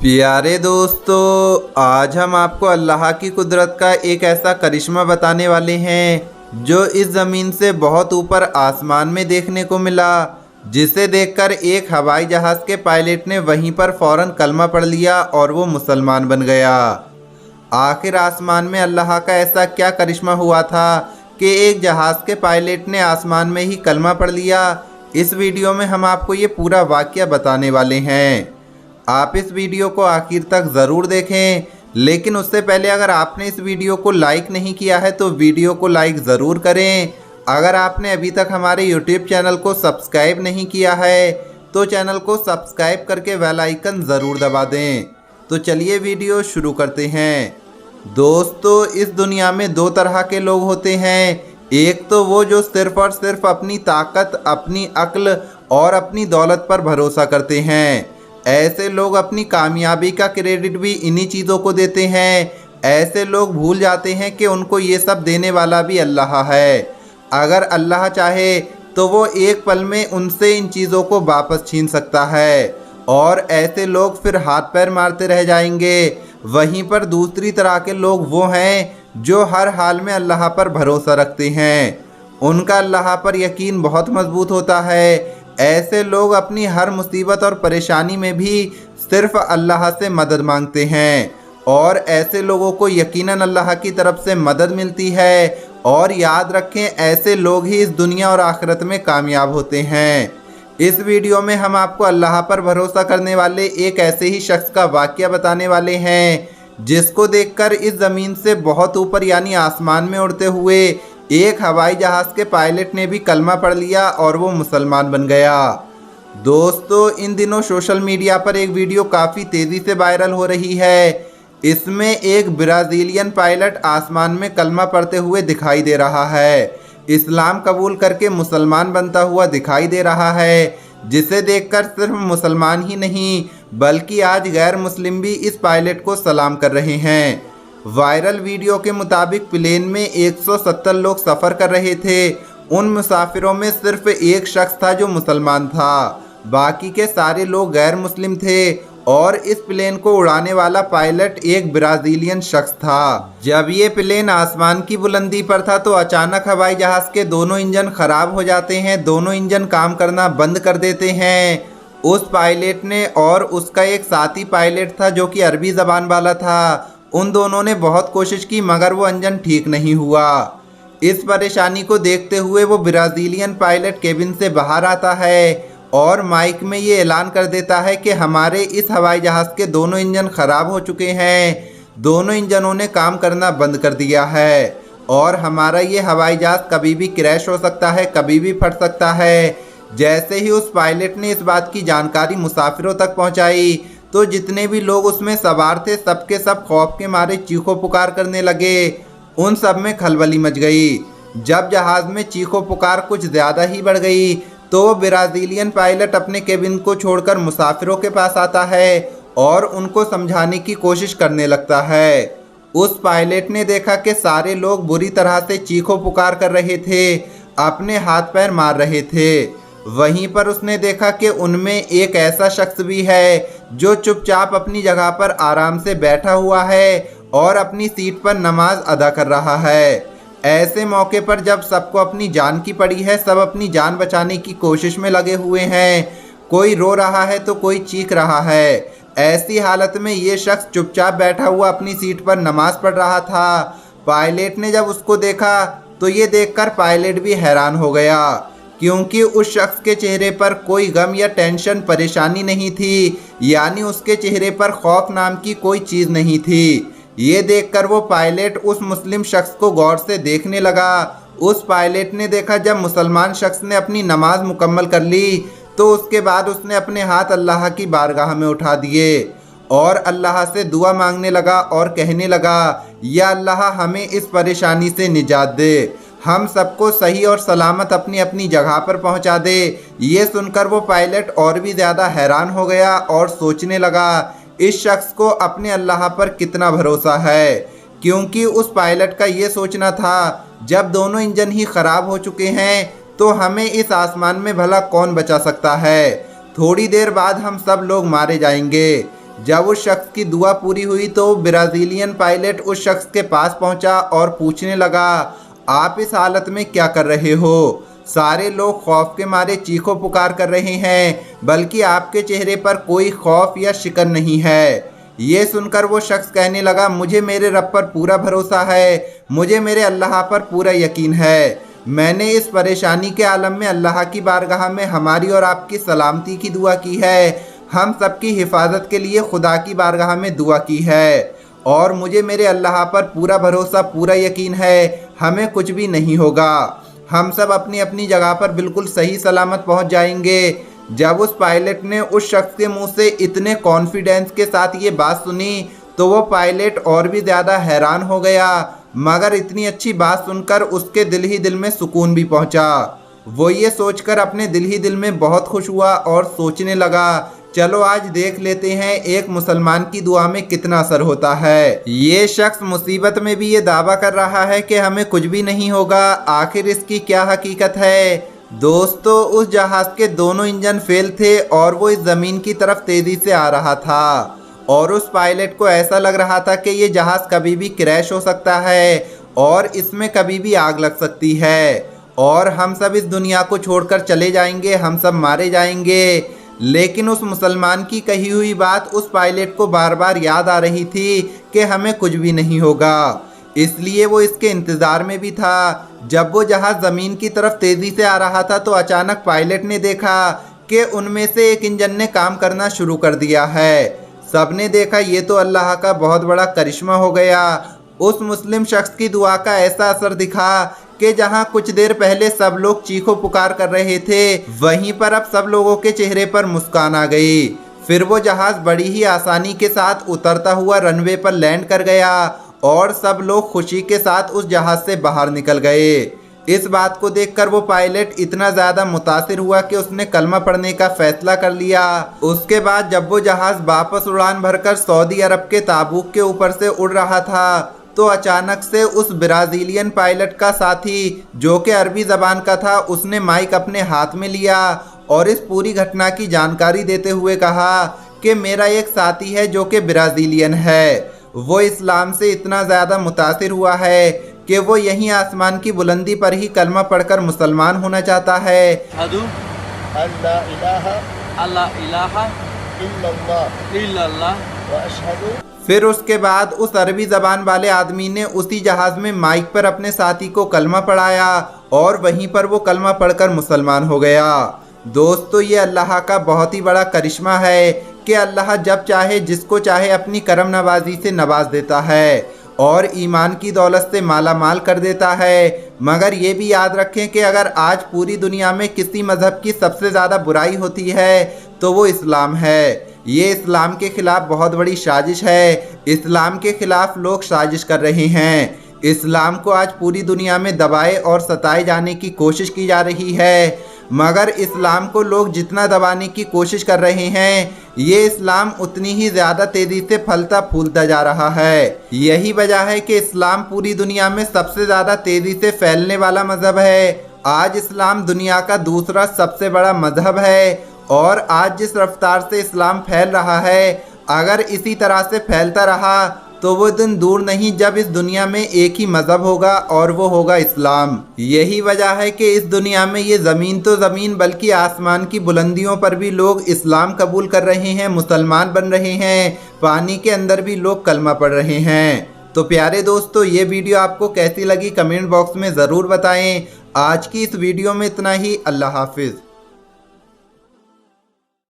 प्यारे दोस्तों, आज हम आपको अल्लाह की कुदरत का एक ऐसा करिश्मा बताने वाले हैं जो इस ज़मीन से बहुत ऊपर आसमान में देखने को मिला, जिसे देखकर एक हवाई जहाज़ के पायलट ने वहीं पर फ़ौरन कलमा पढ़ लिया और वो मुसलमान बन गया। आखिर आसमान में अल्लाह का ऐसा क्या करिश्मा हुआ था कि एक जहाज़ के पायलट ने आसमान में ही कलमा पढ़ लिया। इस वीडियो में हम आपको ये पूरा वाक़या बताने वाले हैं। आप इस वीडियो को आखिर तक ज़रूर देखें, लेकिन उससे पहले अगर आपने इस वीडियो को लाइक नहीं किया है तो वीडियो को लाइक ज़रूर करें। अगर आपने अभी तक हमारे यूट्यूब चैनल को सब्सक्राइब नहीं किया है तो चैनल को सब्सक्राइब करके बेल आइकन ज़रूर दबा दें। तो चलिए वीडियो शुरू करते हैं। दोस्तों, इस दुनिया में दो तरह के लोग होते हैं। एक तो वो जो सिर्फ़ और सिर्फ अपनी ताकत, अपनी अक्ल और अपनी दौलत पर भरोसा करते हैं। ऐसे लोग अपनी कामयाबी का क्रेडिट भी इन्हीं चीज़ों को देते हैं। ऐसे लोग भूल जाते हैं कि उनको ये सब देने वाला भी अल्लाह है। अगर अल्लाह चाहे तो वो एक पल में उनसे इन चीज़ों को वापस छीन सकता है और ऐसे लोग फिर हाथ पैर मारते रह जाएंगे। वहीं पर दूसरी तरह के लोग वो हैं जो हर हाल में अल्लाह पर भरोसा रखते हैं। उनका अल्लाह पर यकीन बहुत मजबूत होता है। ऐसे लोग अपनी हर मुसीबत और परेशानी में भी सिर्फ अल्लाह से मदद मांगते हैं और ऐसे लोगों को यकीनन अल्लाह की तरफ से मदद मिलती है। और याद रखें, ऐसे लोग ही इस दुनिया और आखिरत में कामयाब होते हैं। इस वीडियो में हम आपको अल्लाह पर भरोसा करने वाले एक ऐसे ही शख्स का वाक़या बताने वाले हैं जिसको देखकर इस ज़मीन से बहुत ऊपर यानी आसमान में उड़ते हुए एक हवाई जहाज़ के पायलट ने भी कलमा पढ़ लिया और वो मुसलमान बन गया। दोस्तों, इन दिनों सोशल मीडिया पर एक वीडियो काफ़ी तेज़ी से वायरल हो रही है। इसमें एक ब्राज़ीलियन पायलट आसमान में कलमा पढ़ते हुए दिखाई दे रहा है। इस्लाम कबूल करके मुसलमान बनता हुआ दिखाई दे रहा है, जिसे देखकर सिर्फ मुसलमान ही नहीं बल्कि आज गैर मुस्लिम भी इस पायलट को सलाम कर रहे हैं। वायरल वीडियो के मुताबिक प्लेन में 170 लोग सफ़र कर रहे थे। उन मुसाफिरों में सिर्फ एक शख्स था जो मुसलमान था, बाकी के सारे लोग गैर मुस्लिम थे और इस प्लेन को उड़ाने वाला पायलट एक ब्राज़ीलियन शख्स था। जब ये प्लेन आसमान की बुलंदी पर था तो अचानक हवाई जहाज़ के दोनों इंजन ख़राब हो जाते हैं। दोनों इंजन काम करना बंद कर देते हैं। उस पायलट ने और उसका एक साथी पायलट था जो कि अरबी ज़बान वाला था, उन दोनों ने बहुत कोशिश की मगर वो इंजन ठीक नहीं हुआ। इस परेशानी को देखते हुए वो ब्राज़ीलियन पायलट केबिन से बाहर आता है और माइक में ये ऐलान कर देता है कि हमारे इस हवाई जहाज़ के दोनों इंजन ख़राब हो चुके हैं। दोनों इंजनों ने काम करना बंद कर दिया है और हमारा ये हवाई जहाज़ कभी भी क्रैश हो सकता है, कभी भी फट सकता है। जैसे ही उस पायलट ने इस बात की जानकारी मुसाफिरों तक पहुंचाई तो जितने भी लोग उसमें सवार थे सबके सब खौफ के मारे चीखों पुकार करने लगे। उन सब में खलबली मच गई। जब जहाज़ में चीखों पुकार कुछ ज़्यादा ही बढ़ गई तो वो ब्राज़ीलियन पायलट अपने केबिन को छोड़कर मुसाफिरों के पास आता है और उनको समझाने की कोशिश करने लगता है। उस पायलट ने देखा कि सारे लोग बुरी तरह से चीखों पुकार कर रहे थे, अपने हाथ पैर मार रहे थे। वहीं पर उसने देखा कि उनमें एक ऐसा शख्स भी है जो चुपचाप अपनी जगह पर आराम से बैठा हुआ है और अपनी सीट पर नमाज अदा कर रहा है। ऐसे मौके पर जब सबको अपनी जान की पड़ी है, सब अपनी जान बचाने की कोशिश में लगे हुए हैं। कोई रो रहा है तो कोई चीख रहा है। ऐसी हालत में ये शख्स चुपचाप बैठा हुआ अपनी सीट पर नमाज पढ़ रहा था। पायलट ने जब उसको देखा तो ये देखकर पायलट भी हैरान हो गया, क्योंकि उस शख्स के चेहरे पर कोई गम या टेंशन परेशानी नहीं थी, यानी उसके चेहरे पर खौफ नाम की कोई चीज़ नहीं थी। ये देखकर वो पायलट उस मुस्लिम शख्स को गौर से देखने लगा। उस पायलट ने देखा जब मुसलमान शख्स ने अपनी नमाज मुकम्मल कर ली तो उसके बाद उसने अपने हाथ अल्लाह की बारगाह में उठा दिए और अल्लाह से दुआ मांगने लगा और कहने लगा, या अल्लाह हमें इस परेशानी से निजात दे, हम सबको सही और सलामत अपनी अपनी जगह पर पहुंचा दे। ये सुनकर वो पायलट और भी ज़्यादा हैरान हो गया और सोचने लगा इस शख्स को अपने अल्लाह पर कितना भरोसा है, क्योंकि उस पायलट का ये सोचना था जब दोनों इंजन ही ख़राब हो चुके हैं तो हमें इस आसमान में भला कौन बचा सकता है। थोड़ी देर बाद हम सब लोग मारे जाएंगे। जब उस शख्स की दुआ पूरी हुई तो ब्राज़ीलियन पायलट उस शख्स के पास पहुंचा और पूछने लगा, आप इस हालत में क्या कर रहे हो? सारे लोग खौफ के मारे चीखों पुकार कर रहे हैं, बल्कि आपके चेहरे पर कोई खौफ या शिकन नहीं है। ये सुनकर वो शख्स कहने लगा, मुझे मेरे रब पर पूरा भरोसा है, मुझे मेरे अल्लाह पर पूरा यकीन है। मैंने इस परेशानी के आलम में अल्लाह की बारगाह में हमारी और आपकी सलामती की दुआ की है, हम सबकी हिफाजत के लिए खुदा की बारगाह में दुआ की है, और मुझे मेरे अल्लाह पर पूरा भरोसा पूरा यकीन है, हमें कुछ भी नहीं होगा, हम सब अपनी अपनी जगह पर बिल्कुल सही सलामत पहुंच जाएंगे। जब उस पायलट ने उस शख्स के मुंह से इतने कॉन्फिडेंस के साथ ये बात सुनी तो वो पायलट और भी ज़्यादा हैरान हो गया, मगर इतनी अच्छी बात सुनकर उसके दिल ही दिल में सुकून भी पहुंचा। वो ये सोचकर अपने दिल ही दिल में बहुत खुश हुआ और सोचने लगा, चलो आज देख लेते हैं एक मुसलमान की दुआ में कितना असर होता है। ये शख्स मुसीबत में भी ये दावा कर रहा है कि हमें कुछ भी नहीं होगा, आखिर इसकी क्या हकीकत है? दोस्तों, उस जहाज के दोनों इंजन फेल थे और वो इस ज़मीन की तरफ तेज़ी से आ रहा था, और उस पायलट को ऐसा लग रहा था कि ये जहाज़ कभी भी क्रैश हो सकता है और इसमें कभी भी आग लग सकती है और हम सब इस दुनिया को छोड़कर चले जाएंगे, हम सब मारे जाएंगे। लेकिन उस मुसलमान की कही हुई बात उस पायलट को बार बार याद आ रही थी कि हमें कुछ भी नहीं होगा, इसलिए वो इसके इंतज़ार में भी था। जब वो जहाज़ ज़मीन की तरफ तेज़ी से आ रहा था तो अचानक पायलट ने देखा कि उनमें से एक इंजन ने काम करना शुरू कर दिया है। सबने देखा ये तो अल्लाह का बहुत बड़ा करिश्मा हो गया। उस मुस्लिम शख्स की दुआ का ऐसा असर दिखा कि जहां कुछ देर पहले सब लोग चीखों पुकार कर रहे थे, वहीं पर अब सब लोगों के चेहरे पर मुस्कान आ गई। फिर वो जहाज़ बड़ी ही आसानी के साथ उतरता हुआ रनवे पर लैंड कर गया और सब लोग खुशी के साथ उस जहाज़ से बाहर निकल गए। इस बात को देखकर वो पायलट इतना ज़्यादा मुतासिर हुआ कि उसने कलमा पढ़ने का फैसला कर लिया। उसके बाद जब वो जहाज़ वापस उड़ान भरकर सऊदी अरब के ताबूक के ऊपर से उड़ रहा था तो अचानक से उस ब्राज़ीलियन पायलट का साथी, जो कि अरबी ज़बान का था, उसने माइक अपने हाथ में लिया और इस पूरी घटना की जानकारी देते हुए कहा कि मेरा एक साथी है जो कि ब्राज़ीलियन है, वो इस्लाम से इतना ज़्यादा मुतासिर हुआ है कि वो यहीं आसमान की बुलंदी पर ही कलमा पढ़कर मुसलमान होना चाहता है। फिर उसके बाद उस अरबी ज़बान वाले आदमी ने उसी जहाज़ में माइक पर अपने साथी को कलमा पढ़ाया और वहीं पर वो कलमा पढ़कर मुसलमान हो गया। दोस्तों, ये अल्लाह का बहुत ही बड़ा करिश्मा है कि अल्लाह जब चाहे जिसको चाहे अपनी करम नवाजी से नवाज देता है और ईमान की दौलत से माला माल कर देता है। मगर ये भी याद रखें कि अगर आज पूरी दुनिया में किसी मज़हब की सबसे ज़्यादा बुराई होती है तो वो इस्लाम है। ये इस्लाम के ख़िलाफ़ बहुत बड़ी साजिश है। इस्लाम के ख़िलाफ़ लोग साजिश कर रहे हैं। इस्लाम को आज पूरी दुनिया में दबाए और सताए जाने की कोशिश की जा रही है, मगर इस्लाम को लोग जितना दबाने की कोशिश कर रहे हैं, ये इस्लाम उतनी ही ज़्यादा तेज़ी से फलता फूलता जा रहा है। यही वजह है कि इस्लाम पूरी दुनिया में सबसे ज़्यादा तेज़ी से फैलने वाला मज़हब है। आज इस्लाम दुनिया का दूसरा सबसे बड़ा मज़हब है और आज जिस रफ्तार से इस्लाम फैल रहा है, अगर इसी तरह से फैलता रहा तो वो दिन दूर नहीं जब इस दुनिया में एक ही मज़हब होगा और वो होगा इस्लाम। यही वजह है कि इस दुनिया में ये ज़मीन तो ज़मीन बल्कि आसमान की बुलंदियों पर भी लोग इस्लाम कबूल कर रहे हैं, मुसलमान बन रहे हैं। पानी के अंदर भी लोग कलमा पढ़ रहे हैं। तो प्यारे दोस्तों, ये वीडियो आपको कैसी लगी कमेंट बॉक्स में ज़रूर बताएं। आज की इस वीडियो में इतना ही। अल्लाह हाफिज़।